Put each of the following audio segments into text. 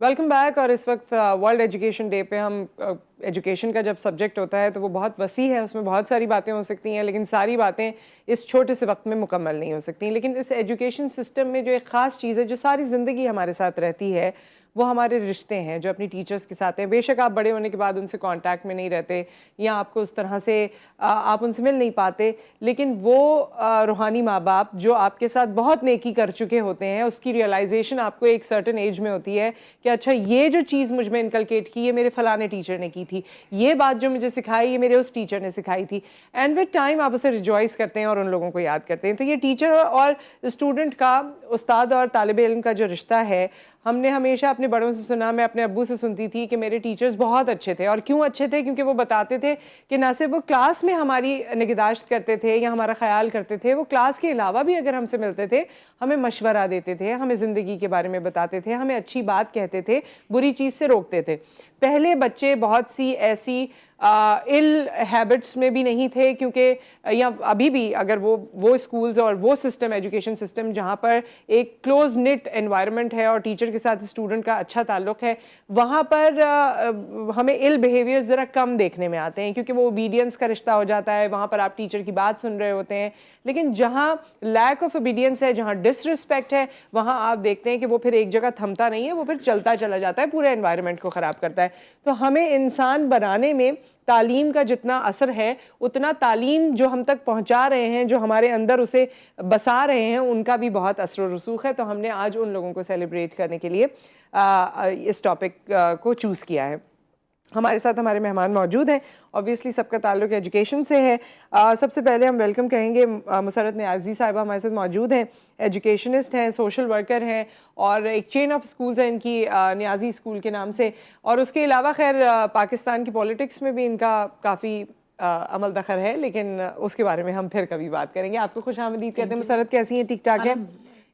Welcome back. اور اس وقت world education day پہ ہم ایجوکیشن کا جب سبجیکٹ ہوتا ہے تو وہ بہت وسیع ہے, اس میں بہت ساری باتیں ہو سکتی ہیں, لیکن ساری باتیں اس چھوٹے سے وقت میں مکمل نہیں ہو سکتی. لیکن اس ایجوکیشن سسٹم میں جو ایک خاص چیز ہے جو ساری زندگی ہمارے ساتھ رہتی ہے وہ ہمارے رشتے ہیں جو اپنی ٹیچرز کے ساتھ ہیں. بے شک آپ بڑے ہونے کے بعد ان سے کانٹیکٹ میں نہیں رہتے یا آپ کو اس طرح سے آپ ان سے مل نہیں پاتے, لیکن وہ روحانی ماں باپ جو آپ کے ساتھ بہت نیکی کر چکے ہوتے ہیں اس کی ریئلائزیشن آپ کو ایک سرٹن ایج میں ہوتی ہے کہ اچھا یہ جو چیز مجھ میں انکلکیٹ کی یہ میرے فلانے ٹیچر نے کی تھی, یہ بات جو مجھے سکھائی یہ میرے اس ٹیچر نے سکھائی تھی. اینڈ ود ٹائم آپ اسے ریجوائز کرتے ہیں اور ان لوگوں کو یاد کرتے ہیں. تو یہ ٹیچر اور اسٹوڈنٹ کا, استاد اور طالب علم کا جو رشتہ ہے, ہم نے ہمیشہ اپنے بڑوں سے سنا, میں اپنے ابو سے سنتی تھی کہ میرے ٹیچرز بہت اچھے تھے. اور کیوں اچھے تھے؟ کیونکہ وہ بتاتے تھے کہ نہ صرف وہ کلاس میں ہماری نگہداشت کرتے تھے یا ہمارا خیال کرتے تھے, وہ کلاس کے علاوہ بھی اگر ہم سے ملتے تھے ہمیں مشورہ دیتے تھے, ہمیں زندگی کے بارے میں بتاتے تھے, ہمیں اچھی بات کہتے تھے, بری چیز سے روکتے تھے. پہلے بچے بہت سی ایسی ال ہیبٹس میں بھی نہیں تھے, کیونکہ یا ابھی بھی اگر وہ اسکولز اور وہ سسٹم, ایجوکیشن سسٹم جہاں پر ایک کلوز نٹ انوائرمنٹ ہے اور ٹیچر کے ساتھ اسٹوڈنٹ کا اچھا تعلق ہے, وہاں پر ہمیں ال بیہیویئر ذرا کم دیکھنے میں آتے ہیں, کیونکہ وہ اوبیڈینس کا رشتہ ہو جاتا ہے, وہاں پر آپ ٹیچر کی بات سن رہے ہوتے ہیں. لیکن جہاں لیک آف اوبیڈینس ہے, جہاں ڈس رسپیکٹ ہے, وہاں آپ دیکھتے ہیں کہ وہ پھر ایک جگہ تھمتا نہیں ہے, وہ پھر چلتا چلا جاتا ہے, پورے انوائرمنٹ کو خراب کرتا ہے. تو ہمیں انسان بنانے میں تعلیم کا جتنا اثر ہے اتنا تعلیم جو ہم تک پہنچا رہے ہیں, جو ہمارے اندر اسے بسا رہے ہیں, ان کا بھی بہت اثر و رسوخ ہے. تو ہم نے آج ان لوگوں کو سیلیبریٹ کرنے کے لیے اس ٹاپک کو چوز کیا ہے. ہمارے ساتھ ہمارے مہمان موجود ہیں, obviously سب کا تعلق ایجوکیشن سے ہے. سب سے پہلے ہم ویلکم کہیں گے مسرت نیازی صاحبہ ہمارے ساتھ موجود ہیں, ایجوکیشنسٹ ہیں, سوشل ورکر ہیں, اور ایک چین آف اسکولز ہیں ان کی نیازی اسکول کے نام سے. اور اس کے علاوہ خیر پاکستان کی پولیٹکس میں بھی ان کا کافی عمل دخل ہے, لیکن اس کے بارے میں ہم پھر کبھی بات کریں گے. آپ کو خوش آمدید کہتے ہیں. مسرت کیسی ہیں؟ ٹھیک ٹھاک ہے؟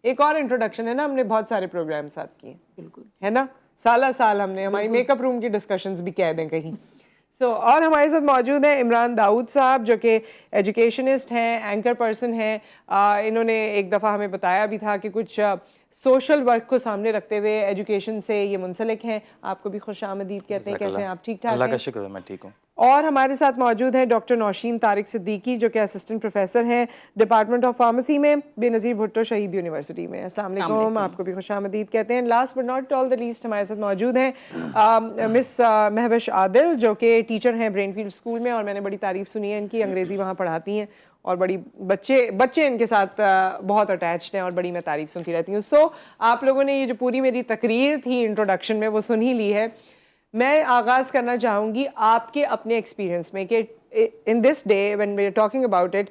ایک اور انٹروڈکشن ہے نا, ہم نے بہت سارے پروگرام ساتھ کیے, بالکل ہے نا, سالہ سال ہم نے ہماری میک اپ روم کی ڈسکشنز بھی کہہ دیں کہیں. اور ہمارے ساتھ موجود ہیں عمران داؤد صاحب جو کہ ایجوکیشنسٹ ہیں, اینکر پرسن ہیں. انہوں نے ایک دفعہ ہمیں بتایا بھی تھا کہ کچھ سوشل ورک کو سامنے رکھتے ہوئے ایجوکیشن سے یہ منسلک ہیں. آپ کو بھی خوش آمدید کہتے ہیں. کیسے ہیں آپ؟ ٹھیک ٹھاک ہیں؟ اللہ کا شکر ہے, میں ٹھیک ہوں. اور ہمارے ساتھ موجود ہیں ڈاکٹر نوشین طارق صدیقی جو کہ اسسٹنٹ پروفیسر ہیں ڈپارٹمنٹ آف فارمیسی میں, بے نظیر بھٹو شہید یونیورسٹی میں. السلام علیکم, آپ کو بھی خوش آمدید کہتے ہیں. Last but not all the least ہمارے ساتھ موجود ہیں مس مہوش عادل جو کہ ٹیچر ہیں برین فیلڈ اسکول میں, اور میں نے بڑی تعریف سنی ہے ان کی, انگریزی وہاں پڑھاتی ہیں اور بڑی بچے ان کے ساتھ بہت اٹیچڈ ہیں اور بڑی میں تعریف سنتی رہتی ہوں. سو آپ لوگوں نے یہ جو پوری میری تقریر تھی انٹروڈکشن میں وہ سن ہی لی ہے. میں آغاز کرنا چاہوں گی آپ کے اپنے ایکسپیرینس میں کہ in this day when we are talking about it,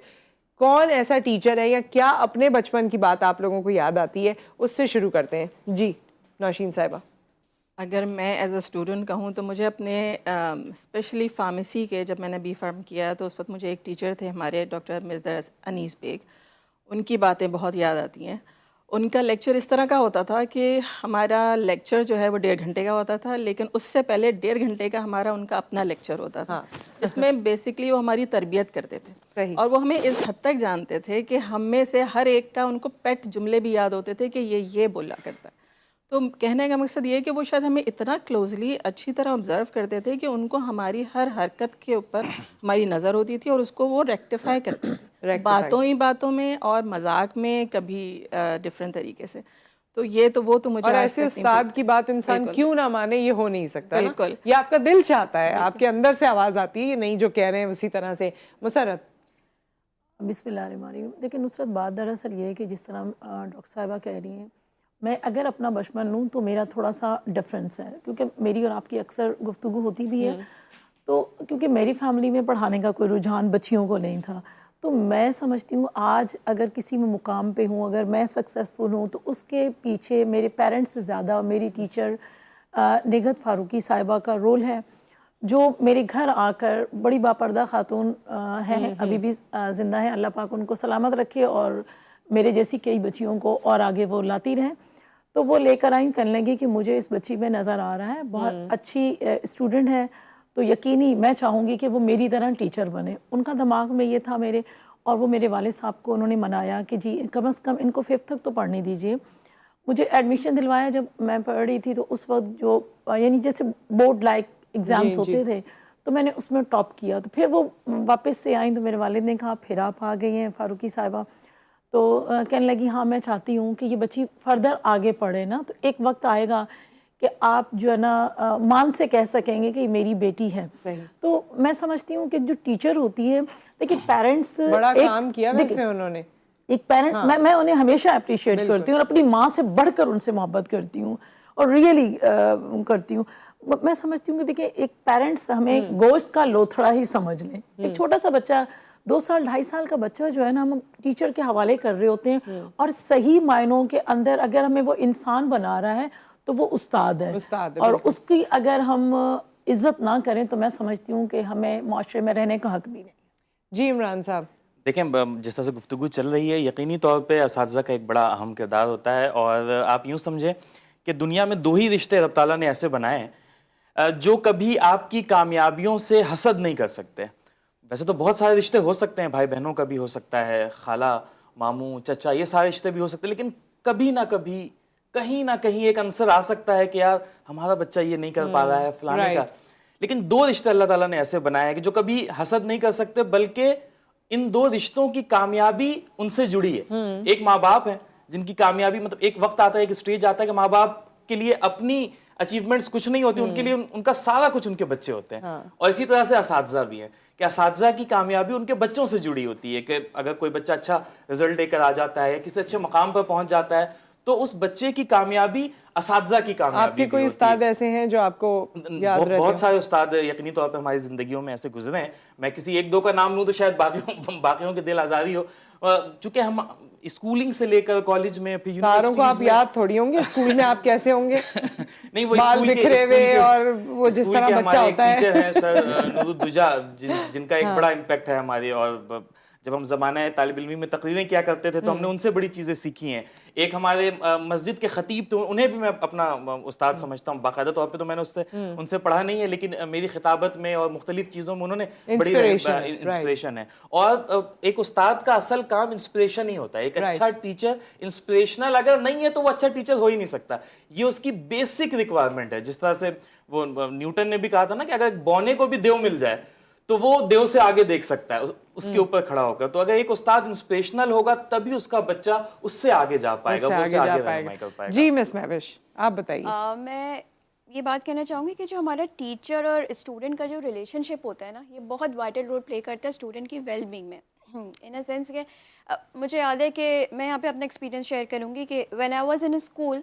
کون ایسا ٹیچر ہے یا کیا اپنے بچپن کی بات آپ لوگوں کو یاد آتی ہے, اس سے شروع کرتے ہیں. جی نوشین صاحبہ. اگر میں ایز اے اسٹوڈنٹ کہوں تو مجھے اپنے اسپیشلی فارمیسی کے, جب میں نے بی فارم کیا تو اس وقت مجھے ایک ٹیچر تھے ہمارے ڈاکٹر مزدر انیس بیگ, ان کی باتیں بہت یاد آتی ہیں. ان کا لیکچر اس طرح کا ہوتا تھا کہ ہمارا لیکچر جو ہے وہ 1.5 گھنٹے کا ہوتا تھا, لیکن اس سے پہلے 1.5 گھنٹے کا ہمارا ان کا اپنا لیکچر ہوتا تھا, جس میں بیسکلی وہ ہماری تربیت کرتے تھے. اور وہ ہمیں اس حد تک جانتے تھے کہ ہم میں سے ہر ایک کا ان کو پیٹ جملے بھی یاد ہوتے تھے کہ یہ بولا کرتا ہے. تو کہنے کا مقصد یہ ہے کہ وہ شاید ہمیں اتنا کلوزلی اچھی طرح آبزرو کرتے تھے کہ ان کو ہماری ہر حرکت کے اوپر ہماری نظر ہوتی تھی اور اس کو وہ ریکٹیفائی کرتے تھے, باتوں میں اور مذاق میں, کبھی ڈفرینٹ طریقے سے. تو یہ تو وہ تو مجھے, اور ایسے استاد کی بات انسان کیوں نہ مانے, یہ ہو نہیں سکتا. بالکل, یہ آپ کا دل چاہتا ہے, آپ کے اندر سے آواز آتی ہے, یہ نہیں جو کہہ رہے ہیں اسی طرح سے. مسرت. بسم اللہ الرحمن الرحیم. دیکھیں نصرت, بات دراصل یہ ہے کہ جس طرح ڈاکٹر صاحبہ کہہ رہی ہیں, میں اگر اپنا بچپن لوں تو میرا تھوڑا سا ڈفرینس ہے, کیونکہ میری اور آپ کی اکثر گفتگو ہوتی بھی ہے. تو کیونکہ میری فیملی میں پڑھانے کا کوئی رجحان بچیوں کو نہیں تھا, تو میں سمجھتی ہوں آج اگر کسی میں مقام پہ ہوں, اگر میں سکسیسفل ہوں, تو اس کے پیچھے میرے پیرنٹس سے زیادہ میری ٹیچر نگہت فاروقی صاحبہ کا رول ہے, جو میرے گھر آ کر بڑی باپردہ خاتون ہیں, ابھی بھی زندہ ہیں, اللہ پاک ان کو سلامت رکھے, اور میرے جیسی کئی بچیوں کو اور آگے وہ لاتی رہیں. تو وہ لے کر آئیں, کرنے لگی کہ مجھے اس بچی میں نظر آ رہا ہے بہت اچھی اسٹوڈنٹ ہے, تو یقینی میں چاہوں گی کہ وہ میری طرح ٹیچر بنے. ان کا دماغ میں یہ تھا میرے, اور وہ میرے والد صاحب کو انہوں نے منایا کہ جی کم از کم ان کو 5th تک تو پڑھنے دیجئے. مجھے ایڈمیشن دلوایا جب میں پڑھ رہی تھی تو اس وقت جو یعنی جیسے بورڈ لائک ایگزامس ہوتے تھے تو میں نے اس میں ٹاپ کیا. تو پھر وہ واپس سے آئیں تو میرے والد نے کہا پھر آپ آ گئی ہیں فاروقی صاحبہ. تو کہنے لگی ہاں میں چاہتی ہوں کہ یہ بچی فردر آگے پڑھے نا, تو ایک وقت آئے گا کہ آپ جو ہے نا مان سے کہہ سکیں گے کہ یہ میری بیٹی ہے. تو میں سمجھتی ہوں کہ جو ٹیچر ہوتی ہے, لیکن پیرنٹس بڑا کام کیا ویسے انہوں نے. ایک پیرنٹ میں انہیں ہمیشہ اپریشیٹ کرتی ہوں اور اپنی ماں سے بڑھ کر ان سے محبت کرتی ہوں اور ریئلی کرتی ہوں. میں سمجھتی ہوں کہ دیکھیں ایک پیرنٹس ہمیں گوشت کا لوتھڑا ہی سمجھ لیں. ایک چھوٹا سا بچہ 2 سال 2.5 سال کا بچہ جو ہے نا ہم ٹیچر کے حوالے کر رہے ہوتے ہیں, اور صحیح معنوں کے اندر اگر ہمیں وہ انسان بنا رہا ہے تو وہ استاد ہے, اور اس کی اگر ہم عزت نہ کریں تو میں سمجھتی ہوں کہ ہمیں معاشرے میں رہنے کا حق بھی نہیں. جی عمران صاحب. دیکھیں جس طرح سے گفتگو چل رہی ہے یقینی طور پہ اساتذہ کا ایک بڑا اہم کردار ہوتا ہے, اور آپ یوں سمجھیں کہ دنیا میں 2 ہی رشتے رب تعالیٰ نے ایسے بنائے ہیں جو کبھی آپ کی کامیابیوں سے حسد نہیں کر سکتے. ویسے تو بہت سارے رشتے ہو سکتے ہیں, بھائی بہنوں کا بھی ہو سکتا ہے, خالہ ماموں چچا, یہ سارے رشتے بھی ہو سکتے ہیں, لیکن کبھی نہ کبھی کہیں نہ کہیں ایک عنصر آ سکتا ہے کہ یار ہمارا بچہ یہ نہیں کر پا رہا ہے فلانے کا. لیکن 2 رشتے اللہ تعالیٰ نے ایسے بنائے ہیں کہ جو کبھی حسد نہیں کر سکتے, بلکہ ان 2 رشتوں کی کامیابی ان سے جڑی ہے. ایک ماں باپ ہیں جن کی کامیابی مطلب ایک وقت آتا ہے, ایک سٹیج آتا ہے کہ ماں باپ کے لیے اپنی اچیومنٹس کچھ نہیں ہوتی, ان کے لیے ان کا سارا کچھ ان کے بچے ہوتے ہیں. اور اسی طرح سے اساتذہ بھی ہیں کہ اساتذہ کی کامیابی ان کے بچوں سے جڑی ہوتی ہے, کہ اگر کوئی بچہ اچھا رزلٹ لے کر آ جاتا ہے, کسی اچھے مقام پر پہنچ جاتا ہے, تو اس بچے کی کامیابی اساتذہ کی کامیابی. آپ کے کوئی استاد ایسے ہیں جو آپ کو یاد رہتے ہیں؟ بہت سارے استاد یقینی طور پہ ہماری زندگیوں میں ایسے گزرے ہیں. میں کسی 1-2 کا نام لوں تو شاید باقیوں کے دل آزاری ہو, چونکہ ہم اسکولنگ سے لے کر کالج میں پھر ساروں کو آپ یاد تھوڑی ہوں گے. اسکول میں آپ کیسے ہوں گے؟ نہیں, وہ بال بکھرے ہوئے اور وہ جس طرح بچہ ہوتا ہے. ٹیچر ہیں سر نور الدجا, جن کا ایک بڑا امپیکٹ ہے ہماری, اور جب ہم زمانہ طالب علمی میں تقریریں کیا کرتے تھے تو ہم نے ان سے بڑی چیزیں سیکھی ہیں. ایک ہمارے مسجد کے خطیب تو انہیں بھی میں اپنا استاد سمجھتا ہوں. باقاعدہ طور پہ تو میں نے ان سے پڑھا نہیں ہے, لیکن میری خطابت میں اور مختلف چیزوں میں انہوں نے بڑی انسپریشن ہے. اور ایک استاد کا اصل کام انسپریشن ہی ہوتا ہے. ایک اچھا ٹیچر انسپریشنل اگر نہیں ہے تو وہ اچھا ٹیچر ہو ہی نہیں سکتا. یہ اس کی بیسک ریکوائرمنٹ ہے. جس طرح سے وہ نیوٹن نے بھی کہا تھا نا کہ اگر بونے کو بھی دیو مل جائے تو وہ دیو سے آگے دیکھ سکتا ہے اس کے اوپر کھڑا ہو کر. تو اگر ایک استاد انسپریشنل ہوگا تبھی اس کا بچہ اس سے آگے جا پائے گا, وہ اس سے آگے رہنمائی کر پائے گا. جی مس مہوش آپ بتائیے. میں یہ بات کہنا چاہوں گی کہ جو ہمارا ٹیچر اور اسٹوڈنٹ کا جو ریلیشن شپ ہوتا ہے نا, یہ بہت وائٹل رول پلے کرتا ہے اسٹوڈنٹ کی ویل بینگ میں. ان اے سینس کہ مجھے یاد ہے کہ میں یہاں پہ اپنا ایکسپیرینس شیئر کروں گی کہ when I was in school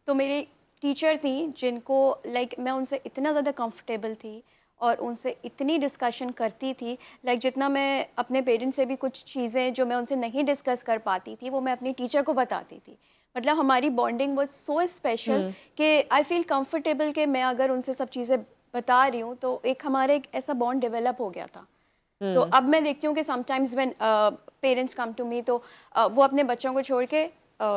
تو میری ٹیچر تھیں جن کو لائک میں ان سے اتنا زیادہ کمفرٹیبل تھی اور ان سے اتنی ڈسکشن کرتی تھی, لائک جتنا میں اپنے پیرنٹس سے بھی کچھ چیزیں جو میں ان سے نہیں ڈسکس کر پاتی تھی وہ میں اپنی ٹیچر کو بتاتی تھی. مطلب ہماری بانڈنگ واز سو اسپیشل کہ آئی فیل کمفرٹیبل کہ میں اگر ان سے سب چیزیں بتا رہی ہوں تو ایک ہمارا ایک ایسا بانڈ ڈیولپ ہو گیا تھا. تو اب میں دیکھتی ہوں کہ sometimes when parents come to me تو وہ اپنے بچوں کو چھوڑ کے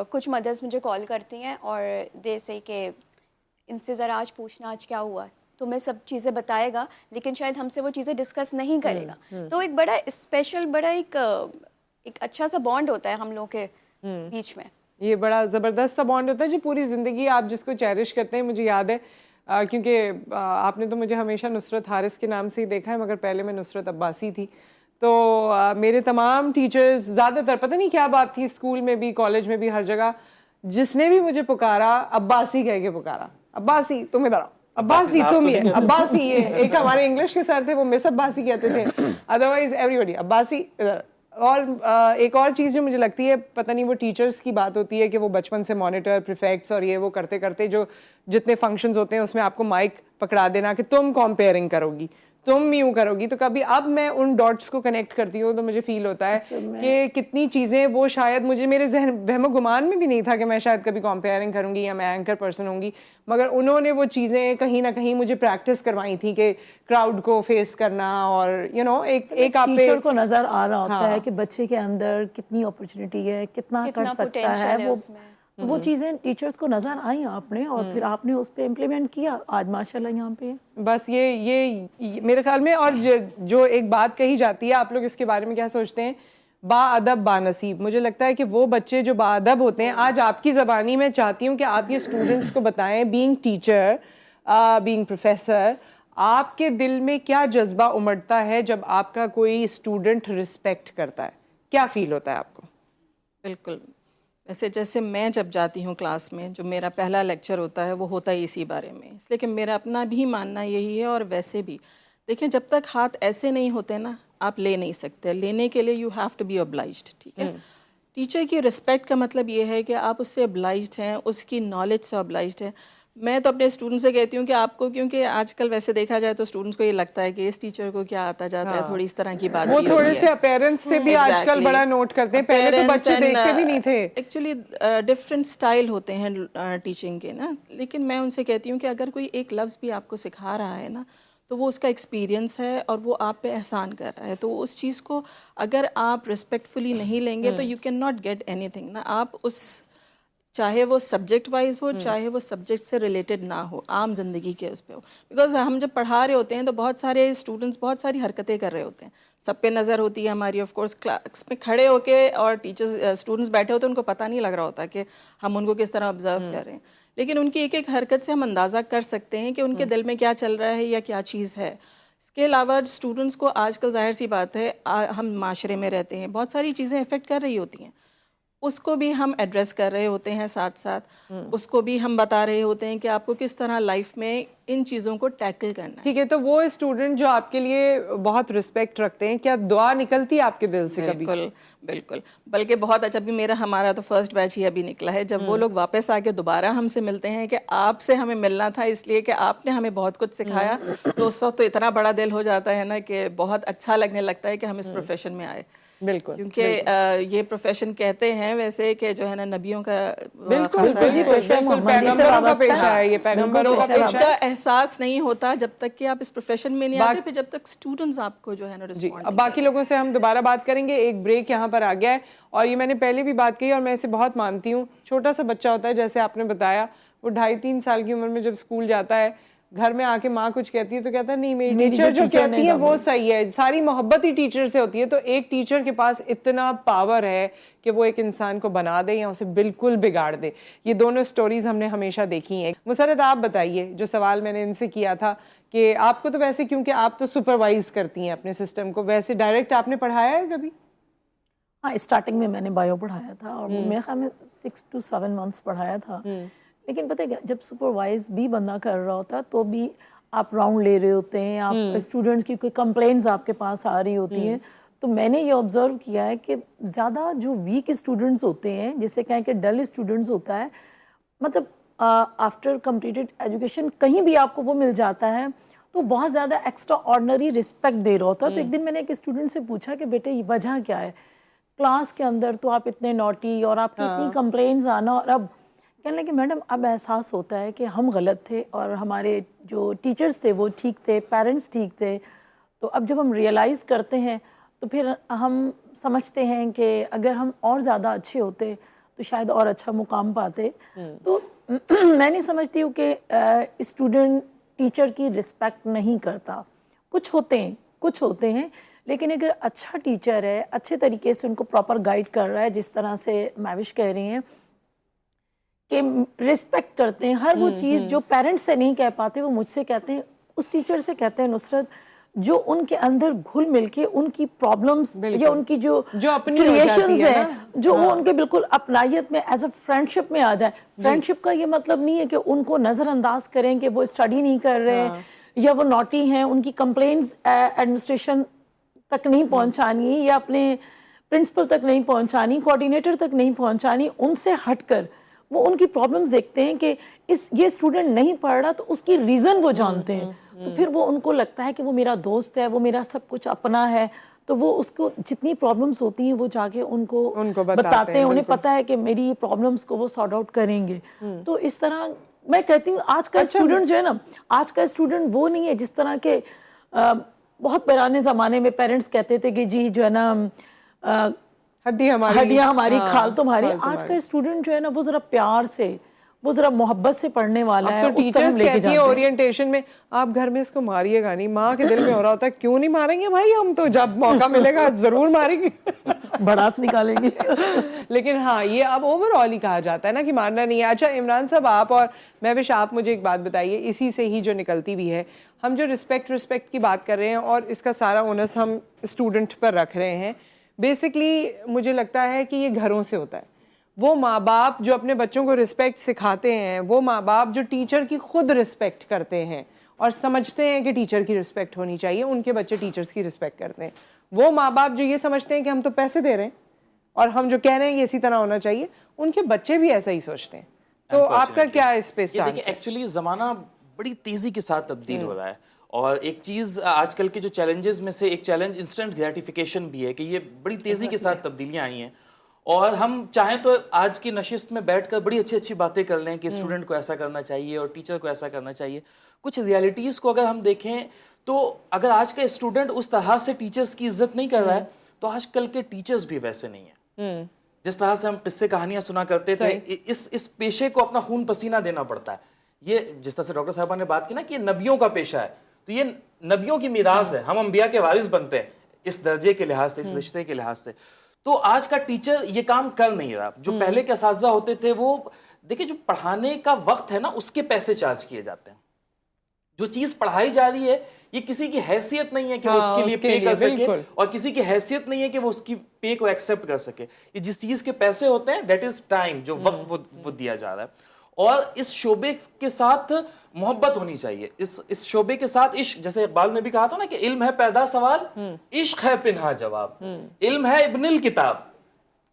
کچھ مدرس مجھے کال کرتی ہیں اور دے سے کہ ان سے ذرا آج پوچھنا آج کیا ہوا, تو میں سب چیزیں بتائے گا لیکن شاید ہم سے وہ چیزیں ڈسکس نہیں کرے گا. تو ایک بڑا اسپیشل بڑا ایک اچھا سا بانڈ ہوتا ہے ہم لوگوں کے بیچ میں. یہ بڑا زبردست سا بانڈ ہوتا ہے جو پوری زندگی آپ جس کو چیریش کرتے ہیں. مجھے یاد ہے کیونکہ آپ نے تو مجھے ہمیشہ نصرت حارث کے نام سے ہی دیکھا ہے, مگر پہلے میں نصرت عباسی تھی. تو میرے تمام ٹیچرز زیادہ تر پتہ نہیں کیا بات تھی, اسکول میں بھی کالج میں بھی ہر جگہ جس نے بھی مجھے پکارا عباسی کہہ کے پکارا. عباسی تم ادھر آؤ, عباسی تم یہ, عباسی یہ. ایک ہمارے انگلش کے سر تھے وہ مس عباسی کہتے تھے, ادروائز ایوری بڈی عباسی ادھر. اور ایک اور چیز جو مجھے لگتی ہے پتہ نہیں وہ ٹیچرز کی بات ہوتی ہے کہ وہ بچپن سے مانیٹر پریفیکٹس اور یہ وہ کرتے کرتے جو جتنے فنکشنز ہوتے ہیں اس میں آپ کو مائک پکڑا دینا کہ تم کمپیئرنگ کرو گی, تم یوں کرو گی. تو کبھی اب میں ان ڈاٹس کو کنیکٹ کرتی ہوں تو مجھے فیل ہوتا ہے کہ کتنی چیزیں وہ شاید مجھے میرے ذہن وہم و گمان میں بھی نہیں تھا کہ میں شاید کبھی کمپیئرنگ کروں گی یا میں اینکر پرسن ہوں گی, مگر انہوں نے وہ چیزیں کہیں نہ کہیں مجھے پریکٹس کروائی تھیں کہ کراؤڈ کو فیس کرنا اور ایک آپ ٹیچر کو نظر آ رہا ہوتا ہے کہ بچے کے اندر کتنی اپرچونٹی ہے, کتنا کر سکتا ہے وہ. وہ چیزیں ٹیچرز کو نظر آئیں آپ نے اور پھر آپ نے اس پہ امپلیمنٹ کیا, آج ماشاءاللہ یہاں پہ. بس یہ میرے خیال میں. اور جو ایک بات کہی جاتی ہے, آپ لوگ اس کے بارے میں کیا سوچتے ہیں, باادب بانصیب. مجھے لگتا ہے کہ وہ بچے جو باادب ہوتے ہیں, آج آپ کی زبانی میں چاہتی ہوں کہ آپ یہ اسٹوڈنٹس کو بتائیں, بینگ ٹیچر, بینگ پروفیسر, آپ کے دل میں کیا جذبہ امڑتا ہے جب آپ کا کوئی اسٹوڈنٹ رسپیکٹ کرتا ہے, کیا فیل ہوتا ہے آپ کو؟ بالکل. ویسے جیسے میں جب جاتی ہوں کلاس میں, جو میرا پہلا لیکچر ہوتا ہے وہ ہوتا ہی اسی بارے میں, اس لیے کہ میرا اپنا بھی ماننا یہی ہے. اور ویسے بھی دیکھیں, جب تک ہاتھ ایسے نہیں ہوتے نا, آپ لے نہیں سکتے. لینے کے لیے you have to be obliged, ٹھیک ہے. ٹیچر کی رسپیکٹ کا مطلب یہ ہے کہ آپ اس سے obliged ہیں, اس کی نالج سے obliged ہیں. میں تو اپنے اسٹوڈنٹ سے کہتی ہوں کہ آپ کو, کیونکہ آج کل ویسے دیکھا جائے تو اسٹوڈنٹس کو یہ لگتا ہے کہ اس ٹیچر کو کیا آتا جاتا ہے, تھوڑی اس طرح کی بات وہ بھی تھوڑے ہوتی سے ہے. اپیرنس سے بھی آج کل بڑا نوٹ کرتے ہیں, پہلے تو بچے دیکھتے بھی نہیں تھے. ایکچولی ڈفرینٹ اسٹائل ہوتے ہیں ٹیچنگ کے نا, لیکن میں ان سے کہتی ہوں کہ اگر کوئی ایک لفظ بھی آپ کو سکھا رہا ہے نا, تو وہ اس کا ایکسپیرینس ہے اور وہ آپ پہ احسان کر رہا ہے. تو اس چیز کو اگر آپ ریسپیکٹفلی نہیں لیں گے تو you can not get anything نا. آپ اس, چاہے وہ سبجیکٹ وائز ہو, چاہے وہ سبجیکٹ سے ریلیٹڈ نہ ہو, عام زندگی کے اس پہ ہو. بیکاز ہم جب پڑھا رہے ہوتے ہیں تو بہت سارے اسٹوڈنٹس بہت ساری حرکتیں کر رہے ہوتے ہیں, سب پہ نظر ہوتی ہے ہماری. آف کورس کلاس میں کھڑے ہو کے اور ٹیچرز اسٹوڈنٹس بیٹھے ہوتے ہیں, ان کو پتہ نہیں لگ رہا ہوتا کہ ہم ان کو کس طرح آبزرو کر رہے ہیں, لیکن ان کی ایک ایک حرکت سے ہم اندازہ کر سکتے ہیں کہ ان کے دل میں کیا چل رہا ہے یا کیا چیز ہے. اس کے علاوہ اسٹوڈنٹس کو آج کل ظاہر سی بات ہے, ہم معاشرے میں رہتے ہیں, بہت ساری چیزیں افیکٹ کر رہی ہوتی ہیں, اس کو بھی ہم ایڈریس کر رہے ہوتے ہیں ساتھ ساتھ. اس کو بھی ہم بتا رہے ہوتے ہیں کہ آپ کو کس طرح لائف میں ان چیزوں کو ٹیکل کرنا ہے. ٹھیک ہے, تو وہ اسٹوڈنٹ جو آپ کے لیے بہت رسپیکٹ رکھتے ہیں, کیا دعا نکلتی ہے آپ کے دل سے کبھی؟ بالکل بالکل. بلکہ بہت اچھا, بھی ہمارا تو فرسٹ بیچ ہی ابھی نکلا ہے. جب وہ لوگ واپس آ کے دوبارہ ہم سے ملتے ہیں کہ آپ سے ہمیں ملنا تھا اس لیے کہ آپ نے ہمیں بہت کچھ سکھایا, تو اس وقت تو اتنا بڑا دل ہو جاتا ہے نا کہ بہت اچھا لگنے لگتا ہے کہ ہم اس پروفیشن میں آئے. بالکل, کیونکہ یہ پروفیشن کہتے ہیں ویسے کہ جو ہے نا نبیوں کا بالکل پیغمبروں کا پیشہ ہے یہ, پیغمبروں کا اس کا احساس نہیں ہوتا جب تک کہ آپ اس پروفیشن میں نہیں آتے, پھر جب تک اسٹوڈنٹس آپ کو جو ہے نا رسپونڈ. اب باقی لوگوں سے ہم دوبارہ بات کریں گے. ایک بریک یہاں پر آ گیا ہے, اور یہ میں نے پہلے بھی بات کی اور میں اسے بہت مانتی ہوں. چھوٹا سا بچہ ہوتا ہے جیسے آپ نے بتایا, وہ 2.5-3 سال کی عمر میں جب اسکول جاتا ہے, گھر میں آ کے ماں کچھ کہتی ہے تو کہتا ہے نہیں میری ٹیچر جو کہتی ہے وہ صحیح ہے. ساری محبت ہی ٹیچر سے ہوتی ہے. تو ایک ٹیچر کے پاس اتنا پاور ہے کہ وہ ایک انسان کو بنا دے یا اسے بالکل بگاڑ دے. یہ دونوں سٹوریز ہم نے ہمیشہ دیکھی ہیں. مسرت, آپ بتائیے, جو سوال میں نے ان سے کیا تھا کہ آپ کو تو ویسے, کیونکہ آپ تو سپروائز کرتی ہیں اپنے سسٹم کو, ویسے ڈائریکٹ آپ نے پڑھایا ہے کبھی؟ ہاں, اسٹارٹنگ میں نے بایو پڑھایا تھا, اور میرے خیال میں 6 to 7 months پڑھایا تھا. لیکن پتہ ہے جب سپروائز بھی بندہ کر رہا ہوتا تو بھی آپ راؤنڈ لے رہے ہوتے ہیں, آپ اسٹوڈنٹس کی کوئی کمپلینز آپ کے پاس آ رہی ہوتی ہیں. تو میں نے یہ آبزرو کیا ہے کہ زیادہ جو ویک اسٹوڈنٹس ہوتے ہیں, جسے کہیں کہ ڈل اسٹوڈنٹس ہوتا ہے, مطلب آفٹر کمپلیٹڈ ایجوکیشن کہیں بھی آپ کو وہ مل جاتا ہے تو بہت زیادہ ایکسٹرا آرڈنری رسپیکٹ دے رہا ہوتا ہے. تو ایک دن میں نے ایک اسٹوڈنٹ سے پوچھا کہ بیٹے یہ وجہ کیا ہے, کلاس کے اندر تو آپ اتنے نوٹی اور آپ کی اتنی کمپلینز آنا, اور اب کہنے کہ میڈم اب احساس ہوتا ہے کہ ہم غلط تھے اور ہمارے جو ٹیچرز تھے وہ ٹھیک تھے, پیرنٹس ٹھیک تھے. تو اب جب ہم ریئلائز کرتے ہیں تو پھر ہم سمجھتے ہیں کہ اگر ہم اور زیادہ اچھے ہوتے تو شاید اور اچھا مقام پاتے. تو میں نہیں سمجھتی ہوں کہ اسٹوڈنٹ ٹیچر کی رسپیکٹ نہیں کرتا. کچھ ہوتے ہیں لیکن اگر اچھا ٹیچر ہے, اچھے طریقے سے ان کو پراپر گائیڈ کر رہا ہے, جس طرح سے ماوش کہہ رہی ہیں کہ رسپیکٹ کرتے ہیں, ہر وہ چیز جو پیرنٹس سے نہیں کہہ پاتے وہ مجھ سے کہتے ہیں, اس ٹیچر سے کہتے ہیں نصرت, جو ان کے اندر گھل مل کے ان کی پرابلمز یا ان کی جو کریشنز ہیں جو وہ ان کے بالکل اپنائیت میں ایز اے فرینڈشپ میں آ جائیں. فرینڈشپ کا یہ مطلب نہیں ہے کہ ان کو نظر انداز کریں کہ وہ اسٹڈی نہیں کر رہے ہیں یا وہ نوٹی ہیں, ان کی کمپلینز ایڈمنسٹریشن تک نہیں پہنچانی یا اپنے پرنسپل تک نہیں پہنچانی, کوآرڈینیٹر تک نہیں پہنچانی. ان سے ہٹ کر وہ ان کی پرابلمز دیکھتے ہیں کہ یہ اسٹوڈنٹ نہیں پڑھ رہا تو اس کی ریزن وہ جانتے ہیں. تو پھر وہ ان کو لگتا ہے کہ وہ میرا دوست ہے, وہ میرا سب کچھ اپنا ہے, تو وہ اس کو جتنی پرابلمز ہوتی ہیں وہ جا کے ان کو بتاتے ہیں. انہیں پتہ ہے کہ میری پرابلمز کو وہ سارٹ آؤٹ کریں گے. تو اس طرح میں کہتی ہوں آج کا اسٹوڈنٹ جو ہے نا, آج کا اسٹوڈنٹ وہ نہیں ہے جس طرح کے بہت پرانے زمانے میں پیرنٹس کہتے تھے کہ جی جو ہے نا ہڈیاں ہماری کھال تمہاری. آج کا اسٹوڈنٹ جو ہے نا وہ ذرا پیار سے, وہ ذرا محبت سے پڑھنے والا ہے, تو اس طرح ٹیچرز ہم لے کے کہتی ہیں جاتے ہیں. اورینٹیشن میں آپ گھر میں اس کو ماریے گا نہیں, ماں کے دل میں ہو رہا ہوتا ہے کیوں نہیں ماریں گے بھائی, ہم تو جب موقع ملے گا ضرور ماریں گے, بڑاس نکالیں گے. لیکن ہاں یہ اب اوور آل ہی کہا جاتا ہے نا کہ مارنا نہیں ہے. اچھا عمران صاحب آپ اور مہوش آپ مجھے ایک بات بتائیے, اسی سے ہی جو نکلتی بھی ہے, ہم جو رسپیکٹ کی بات کر رہے ہیں اور اس کا سارا اونس ہم اسٹوڈنٹ پر رکھ رہے ہیں, بیسکلی مجھے لگتا ہے کہ یہ گھروں سے ہوتا ہے. وہ ماں باپ جو اپنے بچوں کو رسپیکٹ سکھاتے ہیں, وہ ماں باپ جو ٹیچر کی خود رسپیکٹ کرتے ہیں اور سمجھتے ہیں کہ ٹیچر کی رسپیکٹ ہونی چاہیے, ان کے بچے ٹیچرز کی رسپیکٹ کرتے ہیں. وہ ماں باپ جو یہ سمجھتے ہیں کہ ہم تو پیسے دے رہے ہیں اور ہم جو کہہ رہے ہیں یہ اسی طرح ہونا چاہیے, ان کے بچے بھی ایسا ہی سوچتے ہیں. تو آپ کا کیا اس پہ یہ دیکھیں ایکچولی زمانہ بڑی تیزی کے ساتھ تبدیل ہو رہا ہے, اور ایک چیز آج کل کے جو چیلنجز میں سے ایک چیلنج انسٹنٹ گریٹیفیکیشن بھی ہے کہ یہ بڑی تیزی کے ساتھ تبدیلیاں آئی ہیں, اور ہم چاہیں تو آج کی نشست میں بیٹھ کر بڑی اچھی باتیں کر لیں کہ اسٹوڈنٹ کو ایسا کرنا چاہیے اور ٹیچر کو ایسا کرنا چاہیے. کچھ ریالٹیز کو اگر ہم دیکھیں تو اگر آج کا اسٹوڈنٹ اس طرح سے ٹیچرز کی عزت نہیں کر رہا ہے تو آج کل کے ٹیچرز بھی ویسے نہیں ہیں. جس طرح سے ہم قصے کہانیاں سنا کرتے تھے, اس پیشے کو اپنا خون پسینہ دینا پڑتا ہے. یہ جس طرح سے ڈاکٹر صاحبہ نے بات کی نا کہ یہ نبیوں کا پیشہ ہے, تو یہ نبیوں کی میراث ہے, ہم انبیاء کے وارث بنتے ہیں اس درجے کے لحاظ سے, اس رشتے کے لحاظ سے. تو آج کا ٹیچر یہ کام کر نہیں رہا. جو پہلے کے اساتذہ ہوتے تھے وہ دیکھیں جو پڑھانے کا وقت ہے نا اس کے پیسے چارج کیے جاتے ہیں. جو چیز پڑھائی جا رہی ہے یہ کسی کی حیثیت نہیں ہے کہ وہ اس کے لیے پے کر سکے, اور کسی کی حیثیت نہیں ہے کہ وہ اس کی پے کو ایکسیپٹ کر سکے. یہ جس چیز کے پیسے ہوتے ہیں دیٹ از ٹائم, جو وقت وہ دیا جا رہا ہے. اور اس شعبے کے ساتھ محبت ہونی چاہیے, اس شعبے کے ساتھ عشق. جیسے اقبال نے بھی کہا تھا نا کہ علم ہے پیدا سوال, عشق ہے پنہا جواب, علم ہے ابن الکتاب,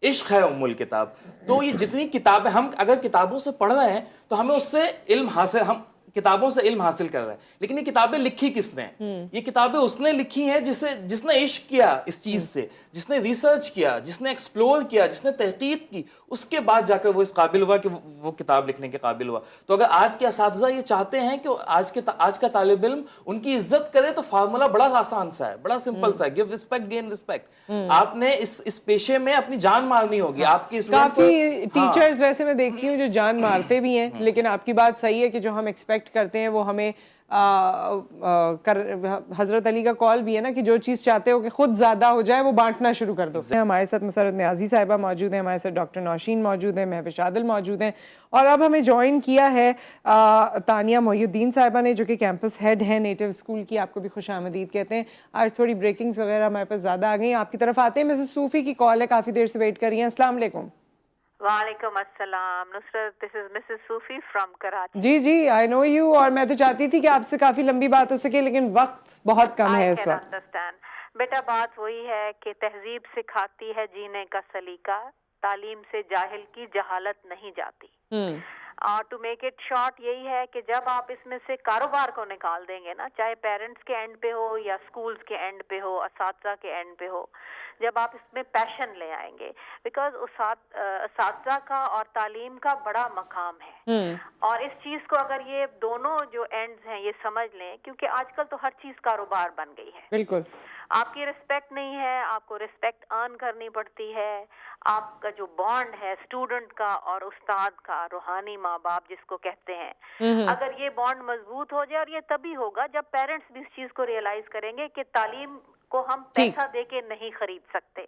عشق ہے ام الکتاب. تو یہ جتنی کتابیں ہم اگر کتابوں سے پڑھ رہے ہیں تو ہمیں اس سے علم حاصل, ہم کتابوں سے علم حاصل کر رہے ہیں, لیکن یہ کتابیں لکھی کس نے؟ یہ کتابیں اس نے لکھی ہیں جس نے عشق کیا اس چیز سے, جس نے ریسرچ کیا, جس نے ایکسپلور کیا, جس نے تحقیق کی, اس کے بعد جا کر وہ اس قابل ہوا کہ وہ کتاب لکھنے کے قابل ہوا. تو اگر آج کے اساتذہ یہ چاہتے ہیں کہ آج کا طالب علم ان کی عزت کرے تو فارمولا بڑا آسان سا ہے, بڑا سمپل سا ہے, گیو رسپیکٹ گین رسپیکٹ. آپ نے اس پیشے میں اپنی جان مارنی ہوگی. آپ کی کافی ٹیچرز ویسے میں دیکھتی ہوں جو جان مارتے بھی ہیں, لیکن آپ کی بات صحیح ہے کہ جو ہم ایکسپیکٹ کرتے ہیں وہ ہمیں حضرت علی کا کال بھی ہے نا کہ جو چیز چاہتے ہو کہ خود زیادہ ہو جائے وہ بانٹنا شروع کر دو. ہمارے ساتھ مسرت نیازی صاحبہ موجود ہیں, ہمارے ساتھ ڈاکٹر نوشین موجود ہیں, مہوش عادل موجود ہیں, اور اب ہمیں جوائن کیا ہے تانیہ محی الدین صاحبہ نے جو کہ کیمپس ہیڈ ہیں نیٹو اسکول کی. آپ کو بھی خوش آمدید کہتے ہیں. آج تھوڑی بریکنگز وغیرہ ہمارے پاس زیادہ آ گئی ہیں, آپ کی طرف آتے ہیں. مسز صوفی کی کال ہے, کافی دیر سے ویٹ کر رہی ہیں. السلام علیکم. وعلیکم السلام Nusrat, this is Mrs Sufi from Karachi. جی آئی نو یو, اور میں تو چاہتی تھی کہ آپ سے کافی لمبی بات ہو سکے لیکن وقت بہت کم ہے اس وقت. بیٹا بات وہی ہے کہ تہذیب سکھاتی ہے جینے کا سلیقہ, تعلیم سے جاہل کی جہالت نہیں جاتی. ٹو میک اٹ شارٹ یہی ہے کہ جب آپ اس میں سے کاروبار کو نکال دیں گے نا, چاہے پیرنٹس کے اینڈ پہ ہو یا اسکولس کے اینڈ پہ ہو, اساتذہ کے اینڈ پہ ہو, جب آپ اس میں پیشن لے آئیں گے, بیکاز اساتذہ کا اور تعلیم کا بڑا مقام ہے. اور اس چیز کو اگر یہ دونوں جو اینڈز ہیں یہ سمجھ لیں, کیونکہ آج کل تو ہر چیز کاروبار بن گئی ہے. بالکل. آپ کی رسپیکٹ نہیں ہے, آپ کو رسپیکٹ ارن کرنی پڑتی ہے. آپ کا جو بانڈ ہے اسٹوڈنٹ کا اور استاد کا, روحانی ماں باپ جس کو کہتے ہیں, اگر یہ بانڈ مضبوط ہو جائے, اور یہ تبھی ہوگا جب پیرنٹس بھی اس چیز کو ریئلائز کریں گے کہ تعلیم کو ہم پیسہ دے کے نہیں خرید سکتے.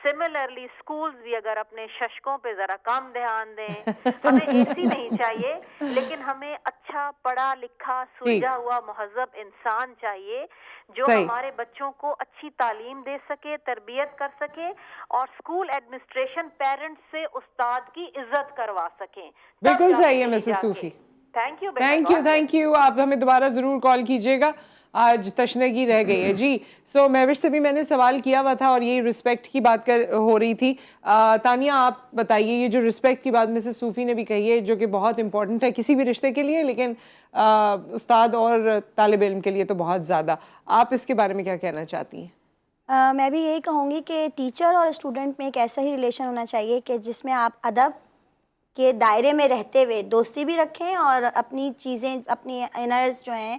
سملرلی اسکولز بھی اگر اپنے ششکوں پہ ذرا کم دھیان دیں, ہمیں اے سی نہیں چاہیے لیکن ہمیں اچھا پڑھا لکھا سلجھا ہوا مہذب انسان چاہیے جو ہمارے بچوں کو اچھی تعلیم دے سکے, تربیت کر سکے, اور اسکول ایڈمنسٹریشن پیرنٹس سے استاد کی عزت کروا سکیں. بالکل صحیح ہے مسز صوفی. Thank you. آپ ہمیں دوبارہ ضرور کال کیجیے گا, آج تشنگی رہ گئی ہے. جی مہوش سے بھی میں نے سوال کیا ہوا تھا اور یہی رسپیکٹ کی بات ہو رہی تھی. تانیہ آپ بتائیے, یہ جو رسپیکٹ کی بات مسز صوفی نے بھی کہی ہے جو کہ بہت امپورٹنٹ ہے کسی بھی رشتے کے لیے, لیکن استاد اور طالب علم کے لیے تو بہت زیادہ. آپ اس کے بارے میں کیا کہنا چاہتی ہیں؟ میں بھی یہی کہوں گی کہ ٹیچر اور اسٹوڈنٹ میں ایک ایسا ہی ریلیشن ہونا چاہیے کہ جس میں آپ ادب کے دائرے میں رہتے ہوئے دوستی بھی رکھیں اور اپنی چیزیں, اپنی انرز جو ہیں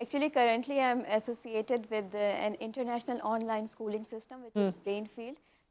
Actually, currently I am associated with an international online schooling system which is Brainfield.